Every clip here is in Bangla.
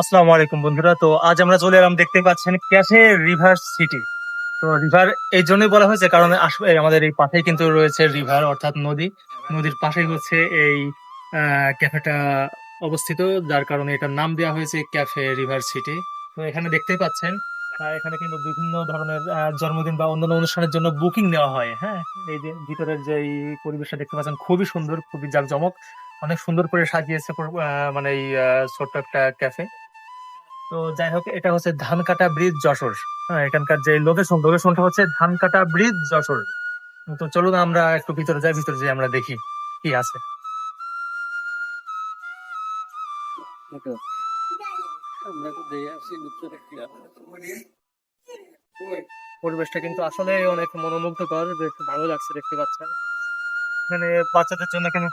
আসসালামু আলাইকুম বন্ধুরা। তো আজ আমরা চলে এলাম, দেখতে পাচ্ছেন, ক্যাফে রিভার সিটি। তো রিভার এই জন্যই বলা হয়েছে কারণ আসলে আমাদের এই পাশেই কিন্তু রয়েছে রিভার, অর্থাৎ নদী। নদীর পাশেই হচ্ছে এই ক্যাফেটা অবস্থিত, যার কারণে এটার নাম দেওয়া হয়েছে ক্যাফে রিভার সিটি। তো এখানে দেখতেই পাচ্ছেন, এখানে কিন্তু বিভিন্ন ধরনের জন্মদিন বা অন্যান্য অনুষ্ঠানের জন্য বুকিং নেওয়া হয়। হ্যাঁ, এই যে ভিতরের যে এই পরিবেশটা দেখতে পাচ্ছেন, খুবই সুন্দর, খুবই জাঁকজমক, অনেক সুন্দর করে সাজিয়েছে মানে এই ছোট্ট একটা ক্যাফে। তো যাই হোক, এটা হচ্ছে ধানকাটা ব্রিজ, যশোর। হ্যাঁ, এখানকার যে লোকেশনটা হচ্ছে ধানকাটা ব্রিজ, যশোর। তো চলুন আমরা একটু ভিতরে যাই, ভিতরে যাই আমরা দেখি কি আছে। পরিবেশটা কিন্তু আসলে অনেক মনোমুগ্ধকর, বেশ ভালো লাগছে, দেখতে পাচ্ছেন। এখানে বাচ্চাদের জন্য এখানে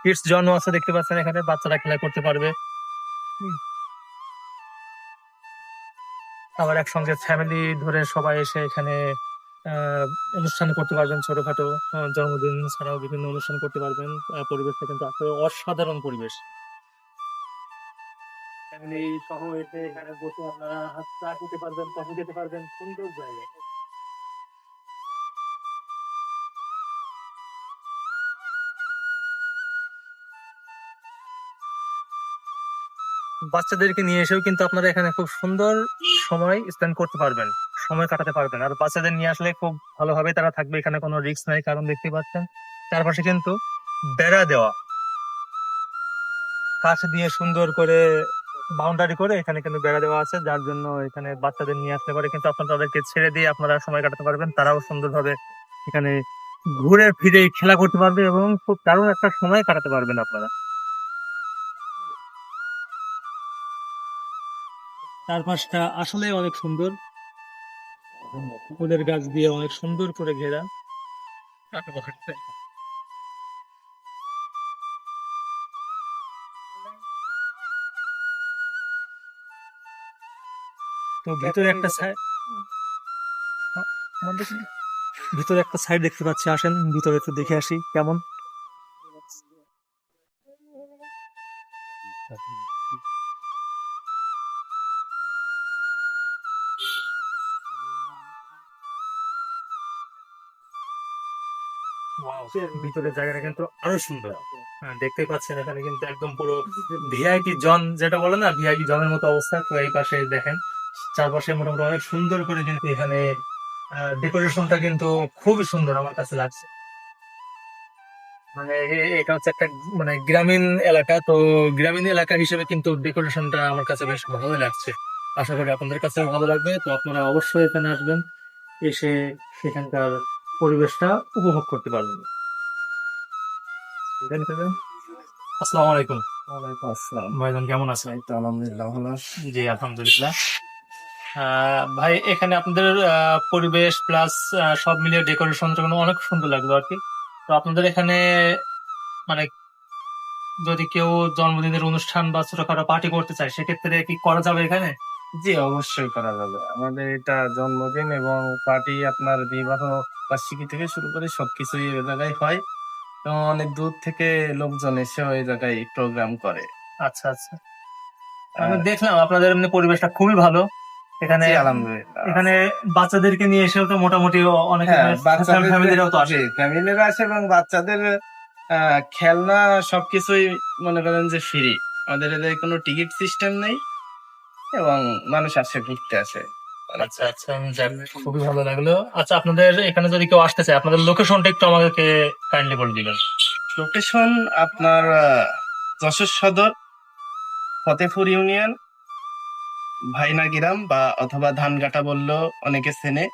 কিডস জোনও আছে, দেখতে পাচ্ছেন, এখানে বাচ্চারা খেলা করতে পারবে। হুম। আবার একসঙ্গে ফ্যামিলি ধরে সবাই এসে এখানে আহ অনুষ্ঠান করতে পারবেন, ছোটখাটো জন্মদিন ছাড়াও বিভিন্ন অনুষ্ঠান করতে পারবেন। পরিবেশটা কিন্তু আসলে অসাধারণ পরিবেশ। ফ্যামিলি সহ এসে এখানে বসে আপনারা হাত চা খেতে পারবেন, কফি খেতে পারবেন, সুন্দর জায়গা। বাচ্চাদেরকে নিয়ে এসেও কিন্তু আপনারা এখানে খুব সুন্দর সময় স্পেন্ড করতে পারবেন, সময় কাটাতে পারবেন। আর বাচ্চাদের নিয়ে আসলে খুব ভালোভাবে তারা থাকবে, এখানে কোনো রিস্ক নাই, কারণ দেখতে পাচ্ছেন চারপাশে কিন্তু বেড়া দেওয়া, কাঠ দিয়ে সুন্দর করে বাউন্ডারি করে এখানে কিন্তু বেড়া দেওয়া আছে, যার জন্য এখানে বাচ্চাদের নিয়ে আসতে পারে কিন্তু আপনারা তাদেরকে ছেড়ে দিয়ে আপনারা সময় কাটাতে পারবেন, তারাও সুন্দরভাবে এখানে ঘুরে ফিরে খেলা করতে পারবে এবং খুব দারুণ একটা সময় কাটাতে পারবেন আপনারা। চারপাশটা আসলে অনেক সুন্দর, ফুলের গাছ দিয়ে অনেক সুন্দর করে ঘেরা। তো ভিতরে একটা সাইড দেখতে পাচ্ছি, আসেন ভিতরে একটু দেখে আসি কেমন। Wow, ভিতরের জায়গাটা কিন্তু আরো সুন্দর। হ্যাঁ, দেখতে পাচ্ছেন এখানে কিন্তু একদম পুরো ভিআইপি জন, যেটা বলে না, ভিআইপি জনের মতো অবস্থা। তো এই পাশে দেখেন, চারপাশে মোটামুটি অনেক সুন্দর করে কিন্তু এখানে ডেকোরেশনটা কিন্তু খুবই সুন্দর আমার কাছে লাগছে। মানে এটা হচ্ছে একটা মানে গ্রামীণ এলাকা, তো গ্রামীণ এলাকা হিসেবে কিন্তু ডেকোরেশনটা আমার কাছে বেশ ভালোই লাগছে। আশা করি আপনাদের কাছে ভালো লাগবে। তো আপনারা অবশ্যই এখানে আসবেন, এসে সেখানকার পরিবেশটা উপভোগ করতে পারবেন। আসসালামু আলাইকুম। ওয়ালাইকুম আসসালাম। ভাইজান, কেমন আছেন? এই তো আলহামদুলিল্লাহ ভালো আছি। জি, আলহামদুলিল্লাহ। ভাই, এখানে আপনাদের পরিবেশ প্লাস সব মিলিয়ে ডেকোরেশনটা কিন্তু অনেক সুন্দর লাগলো আর কি। তো আপনাদের এখানে মানে যদি কেউ জন্মদিনের অনুষ্ঠান বা ছোটখাটো পার্টি করতে চায়, সেক্ষেত্রে কি করা যাবে এখানে? জি, অবশ্যই করা যাবে। আমাদের এটা জন্মদিন এবং পার্টি, আপনার বিবাহ বার্ষিকী থেকে শুরু করে সবকিছুই ওই জায়গায় হয়। এবং অনেক দূর থেকে লোকজন এসে ওই জায়গায় প্রোগ্রাম করে। আচ্ছা, আচ্ছা। আমি দেখলাম আপনাদের এমনি পরিবেশটা খুবই ভালো এখানে। জি, আলহামদুলিল্লাহ। এখানে বাচ্চাদেরকে নিয়ে এসেও তো মোটামুটি অনেক হ্যাঁ, বাচ্চাদের ফ্যামিলিরাও তো জি আসে। ফ্যামিলিরা আসে এবং বাচ্চাদের খেলনা সবকিছুই মনে করেন যে ফ্রি। আমাদের এদের কোনো টিকিট সিস্টেম নেই এবং মানুষ আসে, ঘুরতে আসে আচ্ছা, অনেকটা। আচ্ছা, যাক, খুবই ভালো লাগলো। আচ্ছা, আপনাদের এখানে যদি কেউ আসতে চায়, আপনাদের লোকেশনটা একটু আমাদেরকে কাইন্ডলি বলে দিবেন। লোকেশন আপনার যশোর সদর, ফতেপুর ইউনিয়ন, ভাইনা গ্রাম বা অথবা ধানগাটা বললেও অনেকে চেনে।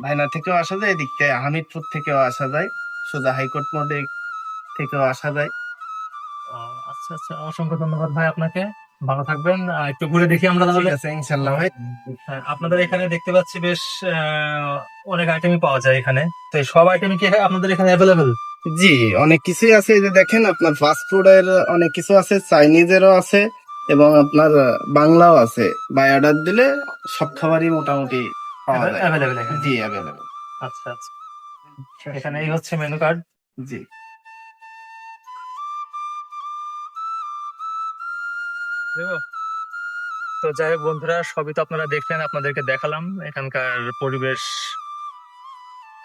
ভাইনা থেকেও আসা যায়, এদিক থেকে হামিদপুর থেকেও আসা যায়, সোজা হাইকোর্ট মোড়ে থেকেও আসা যায়। ও, আচ্ছা, আচ্ছা, অসংখ্য ধন্যবাদ ভাই আপনাকে। ভালো থাকবেন। একটু ঘুরে দেখি আমরা ঠিক তাহলে। আছে, ইনশাল্লাহ ভাই। হ্যাঁ, আপনাদের এখানে দেখতে পাচ্ছি বেশ অনেক আইটেমই পাওয়া যায় এখানে। তো এই সব আইটেমই কি আপনাদের এখানে অ্যাভেলেবেল? জি, অনেক কিছুই আছে। এই যে দেখেন, আপনার ফাস্ট ফুডের অনেক কিছু আছে, চাইনিজেরও আছে এবং আপনার বাংলাও আছে। বাই অর্ডার দিলে সব খাবারই মোটামুটি পাওয়া যায়। অ্যাভেলেবেল এখানে? জি, অ্যাভেলেবেল। আচ্ছা, আচ্ছা। এখানে এই হচ্ছে মেনু কার্ড। জি। দেবো? তো যাই হোক বন্ধুরা, সবই তো আপনারা দেখলেন, আপনাদেরকে দেখালাম এখানকার পরিবেশ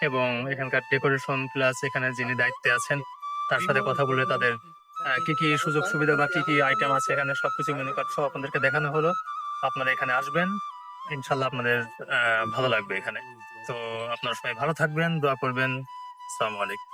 এবং এখানকার ডেকোরেশন, প্লাস এখানে যিনি দায়িত্বে আছেন তার সাথে কথা বলে তাদের কি কি সুযোগ সুবিধা বা কি কি আইটেম আছে এখানে সবকিছু মেনু কার্ড সব আপনাদেরকে দেখানো হলো। আপনারা এখানে আসবেন, ইনশাল্লাহ আপনাদের ভালো লাগবে এখানে। তো আপনারা সবাই ভালো থাকবেন, দোয়া করবেন। আসসালামু আলাইকুম।